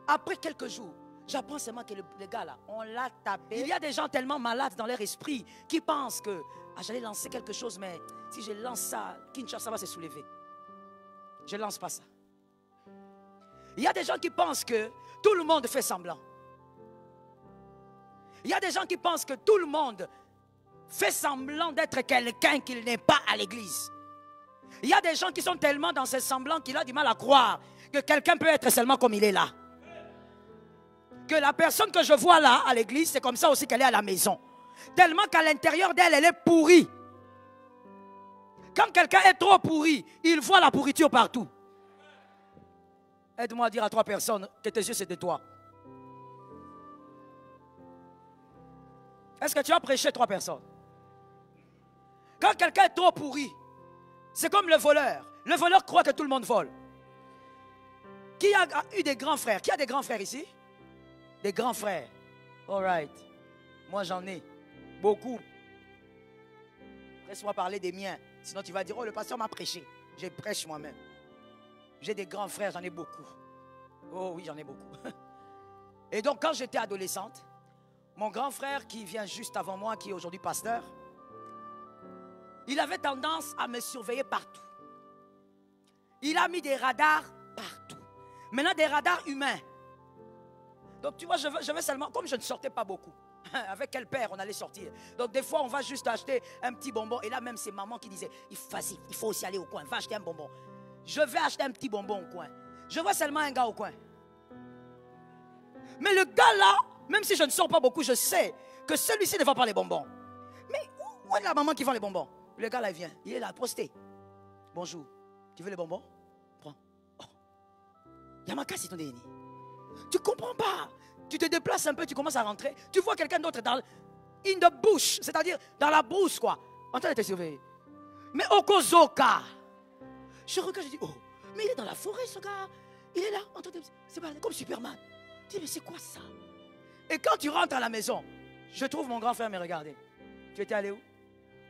Après quelques jours, j'apprends seulement que le gars là, on l'a tapé. Il y a des gens tellement malades dans leur esprit qui pensent que j'allais lancer quelque chose, mais si je lance ça, Kinshasa va se soulever. Je ne lance pas ça. Il y a des gens qui pensent que tout le monde fait semblant. Il y a des gens qui pensent que tout le monde fait semblant d'être quelqu'un qu'il n'est pas à l'église. Il y a des gens qui sont tellement dans ce semblant qu'il a du mal à croire que quelqu'un peut être seulement comme il est là. Que la personne que je vois là à l'église, c'est comme ça aussi qu'elle est à la maison. Tellement qu'à l'intérieur d'elle, elle est pourrie. Quand quelqu'un est trop pourri, il voit la pourriture partout. Aide-moi à dire à 3 personnes que tes yeux c'est de toi. Est-ce que tu as prêché 3 personnes? Quand quelqu'un est trop pourri, c'est comme le voleur. Le voleur croit que tout le monde vole. Qui a eu des grands frères? Qui a des grands frères ici? Des grands frères. All right. Moi j'en ai beaucoup. Laisse-moi parler des miens. Sinon tu vas dire, oh le pasteur m'a prêché. Je prêche moi-même. J'ai des grands frères, j'en ai beaucoup. Oh oui, j'en ai beaucoup. Et donc quand j'étais adolescente, mon grand frère qui vient juste avant moi, qui est aujourd'hui pasteur, il avait tendance à me surveiller partout. Il a mis des radars partout. Maintenant des radars humains. Donc tu vois, je veux seulement, comme je ne sortais pas beaucoup, avec quel père on allait sortir. Donc des fois on va juste acheter un petit bonbon. Et là même c'est maman qui disait, vas-y, il faut aussi aller au coin, va acheter un bonbon. Je vais acheter un petit bonbon au coin. Je vois seulement un gars au coin. Mais le gars là, même si je ne sors pas beaucoup, je sais que celui-ci ne va pas les bonbons. Mais où est la maman qui vend les bonbons? Le gars là il vient, il est là, posté. Bonjour, tu veux les bonbons? Prends. Oh. Yamakasi ton déni. Tu comprends pas. Tu te déplaces un peu, tu commences à rentrer. Tu vois quelqu'un d'autre dans in the bush, c'est-à-dire dans la brousse quoi, en train de te surveiller. Mais Okozoka. Je regarde, je dis, oh, mais il est dans la forêt ce gars. Il est là, en train de... C'est pas comme Superman. Je dis, mais c'est quoi ça? Et quand tu rentres à la maison, je trouve mon grand frère me regarder. Tu étais allé où?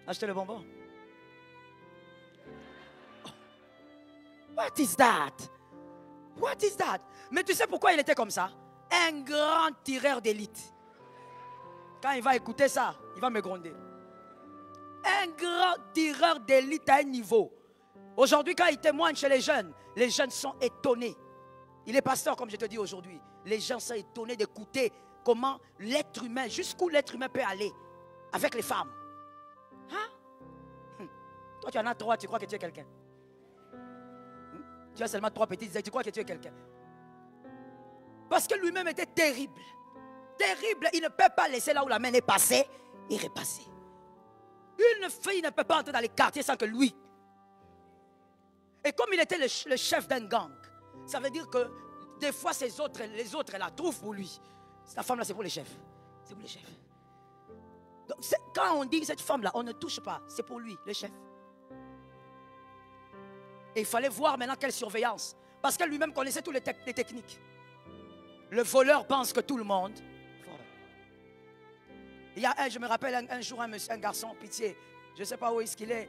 Acheter le bonbon. Oh. What is that? What is that? Mais tu sais pourquoi il était comme ça? Un grand tireur d'élite. Quand il va écouter ça, il va me gronder. Un grand tireur d'élite à un niveau. Aujourd'hui, quand il témoigne chez les jeunes sont étonnés. Il est pasteur, comme je te dis aujourd'hui. Les gens sont étonnés d'écouter comment l'être humain, jusqu'où l'être humain peut aller avec les femmes. Hein? Toi, tu en as 3, tu crois que tu es quelqu'un. Tu as seulement 3 petites, tu crois que tu es quelqu'un. Parce que lui-même était terrible. Terrible, il ne peut pas laisser là où la main est passée et repasser. Une fille ne peut pas entrer dans les quartiers sans que lui. Et comme il était le chef d'un gang, ça veut dire que des fois les autres la trouvent pour lui. Cette femme-là, c'est pour les chefs. C'est pour les chefs. Donc, quand on dit cette femme-là, on ne touche pas. C'est pour lui, le chef. Et il fallait voir maintenant quelle surveillance. Parce qu'elle lui-même connaissait toutes les techniques. Le voleur pense que tout le monde. Il y a je me rappelle un jour un garçon, pitié. Je ne sais pas où est-ce qu'il est.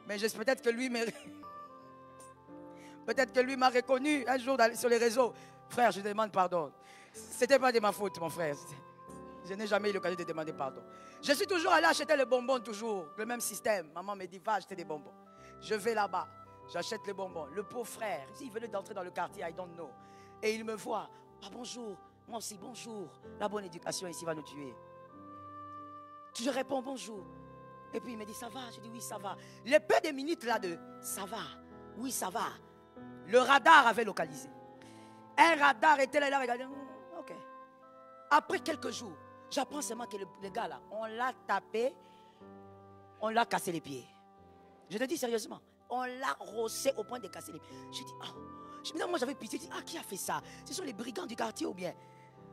Mais peut-être que lui m'a reconnu un jour sur les réseaux. Frère, je demande pardon. Ce n'était pas de ma faute, mon frère. Je n'ai jamais eu l'occasion de demander pardon. Je suis toujours allé acheter les bonbons, toujours. Le même système. Maman me dit, va acheter des bonbons. Je vais là-bas. J'achète les bonbons. Le pauvre frère, il venait d'entrer dans le quartier, I don't know. Et il me voit. Ah bonjour. Moi aussi, bonjour. La bonne éducation ici va nous tuer. Je réponds bonjour. Et puis il me dit, ça va? Je dis, oui, ça va. Les peu de minutes là de, ça va? Oui, ça va. Le radar avait localisé. Un radar était là, il a regardé. Ok. Après quelques jours, j'apprends seulement que le gars là, on l'a tapé, on l'a cassé les pieds. Je te dis sérieusement, on l'a rossé au point de casser les pieds. Je dis, oh. Moi j'avais pitié, je dis, qui a fait ça? Ce sont les brigands du quartier ou bien?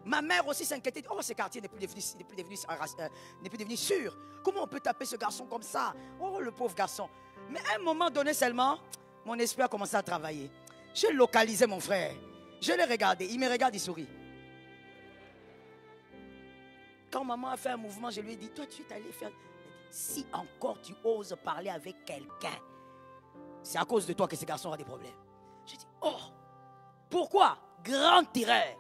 Ma mère aussi s'inquiétait, oh ce quartier n'est plus devenu sûr. Comment on peut taper ce garçon comme ça? Oh le pauvre garçon. Mais à un moment donné seulement, mon esprit a commencé à travailler. J'ai localisé mon frère. Je l'ai regardé. Il me regarde, il sourit. Quand maman a fait un mouvement, je lui ai dit, toi tu es allé faire... Si encore tu oses parler avec quelqu'un, c'est à cause de toi que ce garçon a des problèmes. J'ai dit, oh, pourquoi? Grand tireur.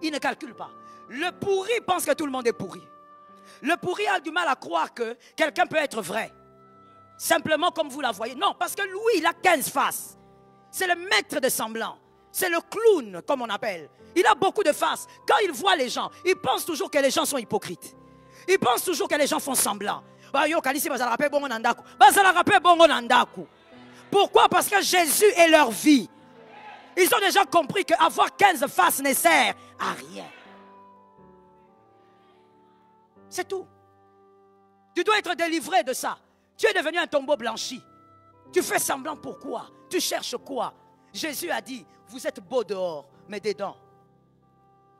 Il ne calcule pas. Le pourri pense que tout le monde est pourri. Le pourri a du mal à croire que quelqu'un peut être vrai. Simplement comme vous la voyez. Non, parce que lui, il a 15 faces. C'est le maître de semblant. C'est le clown, comme on appelle. Il a beaucoup de faces. Quand il voit les gens, il pense toujours que les gens sont hypocrites. Il pense toujours que les gens font semblant. Pourquoi? Parce que Jésus est leur vie. Ils ont déjà compris qu'avoir 15 faces ne sert à rien. C'est tout. Tu dois être délivré de ça. Tu es devenu un tombeau blanchi. Tu fais semblant pourquoi? Tu cherches quoi? Jésus a dit, vous êtes beau dehors, mais dedans.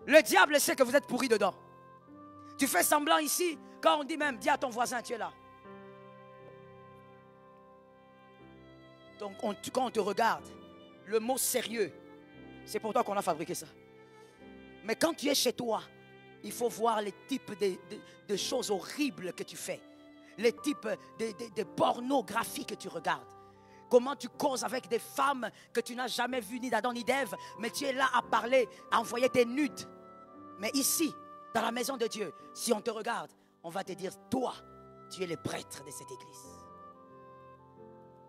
Le diable sait que vous êtes pourri dedans. Tu fais semblant ici, quand on dit même, dis à ton voisin, tu es là. Donc quand on te regarde, le mot sérieux, c'est pour toi qu'on a fabriqué ça. Mais quand tu es chez toi, il faut voir les types de choses horribles que tu fais. Les types de pornographie que tu regardes. Comment tu causes avec des femmes que tu n'as jamais vues ni d'Adam ni d'Ève, mais tu es là à parler, à envoyer tes nudes. Mais ici, dans la maison de Dieu, si on te regarde, on va te dire, toi, tu es le prêtre de cette église.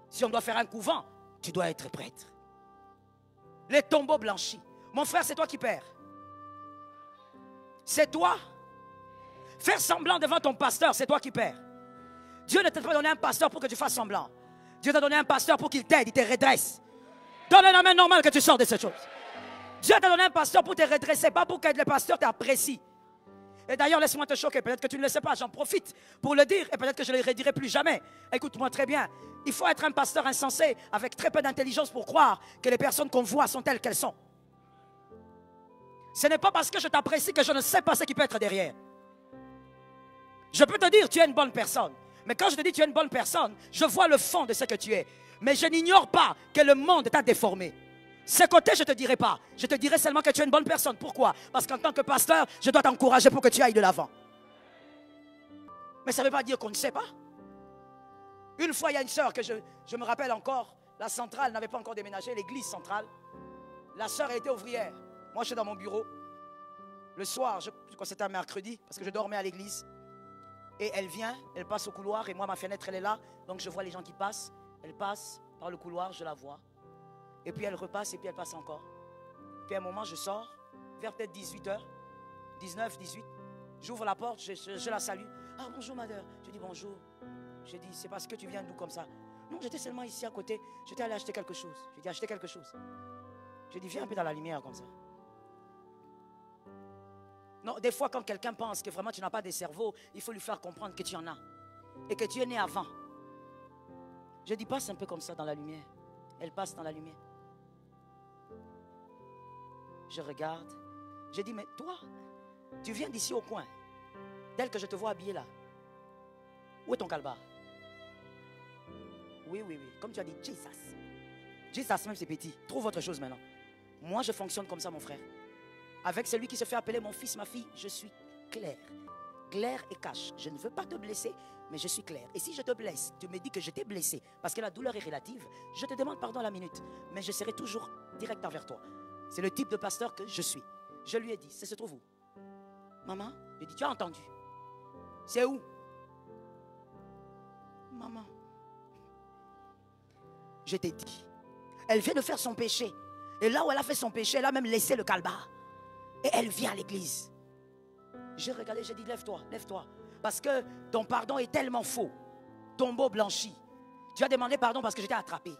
Si on doit faire un couvent, tu dois être prêtre. Les tombeaux blanchis. Mon frère, c'est toi qui perds. C'est toi. Faire semblant devant ton pasteur, c'est toi qui perds. Dieu ne t'a pas donné un pasteur pour que tu fasses semblant. Dieu t'a donné un pasteur pour qu'il t'aide, il te redresse. Donne un amen normal que tu sors de cette chose. Dieu t'a donné un pasteur pour te redresser, pas pour que le pasteur t'apprécie. Et d'ailleurs, laisse-moi te choquer, peut-être que tu ne le sais pas, j'en profite pour le dire, et peut-être que je ne le redirai plus jamais. Écoute-moi très bien, il faut être un pasteur insensé, avec très peu d'intelligence pour croire que les personnes qu'on voit sont telles qu'elles sont. Ce n'est pas parce que je t'apprécie que je ne sais pas ce qui peut être derrière. Je peux te dire, tu es une bonne personne. Mais quand je te dis tu es une bonne personne, je vois le fond de ce que tu es. Mais je n'ignore pas que le monde t'a déformé. Ce côté, je ne te dirai pas. Je te dirai seulement que tu es une bonne personne. Pourquoi? Parce qu'en tant que pasteur, je dois t'encourager pour que tu ailles de l'avant. Mais ça ne veut pas dire qu'on ne sait pas. Une fois, il y a une sœur que je me rappelle encore. La centrale n'avait pas encore déménagé, l'église centrale. La sœur était ouvrière. Moi, je suis dans mon bureau. Le soir, je crois que c'était un mercredi, parce que je dormais à l'église. Et elle vient, elle passe au couloir, et moi, ma fenêtre, elle est là. Donc, je vois les gens qui passent. Elle passe par le couloir, je la vois. Et puis, elle repasse, et puis elle passe encore. Puis, à un moment, je sors, vers peut-être 18h, 19, 18. J'ouvre la porte, je la salue. Ah, bonjour, madame. Je dis bonjour. Je dis, c'est parce que tu viens d'où comme ça? Non, j'étais seulement ici à côté. J'étais allé acheter quelque chose. Je dis, acheter quelque chose. Je dis, viens un peu dans la lumière comme ça. Non, des fois, quand quelqu'un pense que vraiment tu n'as pas de cerveau, il faut lui faire comprendre que tu en as. Et que tu es né avant. Je dis, passe un peu comme ça dans la lumière. Elle passe dans la lumière. Je regarde. Je dis, mais toi, tu viens d'ici au coin. Tel que je te vois habillé là. Où est ton calbar? Oui, oui, oui. Comme tu as dit, Jesus. Jesus même c'est petit. Trouve autre chose maintenant. Moi, je fonctionne comme ça, mon frère. Avec celui qui se fait appeler mon fils, ma fille, je suis clair. Clair et cash. Je ne veux pas te blesser, mais je suis clair. Et si je te blesse, tu me dis que je t'ai blessé, parce que la douleur est relative, je te demande pardon à la minute. Mais je serai toujours direct envers toi. C'est le type de pasteur que je suis. Je lui ai dit, ça se trouve où? Maman, je dis, tu as entendu? C'est où? Maman. Je t'ai dit. Elle vient de faire son péché. Et là où elle a fait son péché, elle a même laissé le calbar. Et elle vient à l'église. J'ai regardé, j'ai dit, lève-toi, lève-toi. Parce que ton pardon est tellement faux. Tombeau blanchi. Tu as demandé pardon parce que j'étais attrapé.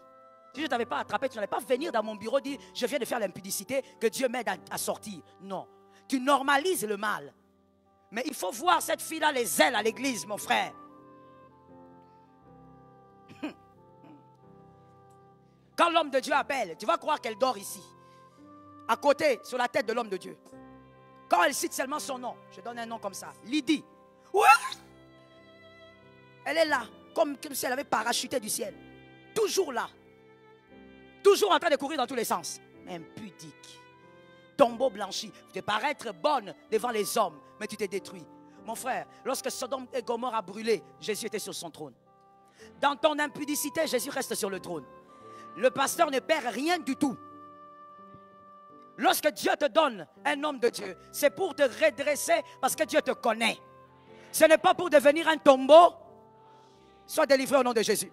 Si je ne t'avais pas attrapé, tu n'allais pas venir dans mon bureau dire, je viens de faire l'impudicité, que Dieu m'aide à sortir. Non. Tu normalises le mal. Mais il faut voir cette fille-là les ailes à l'église, mon frère. Quand l'homme de Dieu appelle, tu vas croire qu'elle dort ici. À côté, sur la tête de l'homme de Dieu. Quand elle cite seulement son nom, je donne un nom comme ça, Lydie. Ouais. Elle est là, comme si elle avait parachuté du ciel. Toujours là. Toujours en train de courir dans tous les sens. Impudique. Tombeau blanchi. Tu peux paraître bonne devant les hommes, mais tu t'es détruit. Mon frère, lorsque Sodome et Gomorrhe a brûlé, Jésus était sur son trône. Dans ton impudicité, Jésus reste sur le trône. Le pasteur ne perd rien du tout. Lorsque Dieu te donne un homme de Dieu, c'est pour te redresser parce que Dieu te connaît. Ce n'est pas pour devenir un tombeau. Sois délivré au nom de Jésus.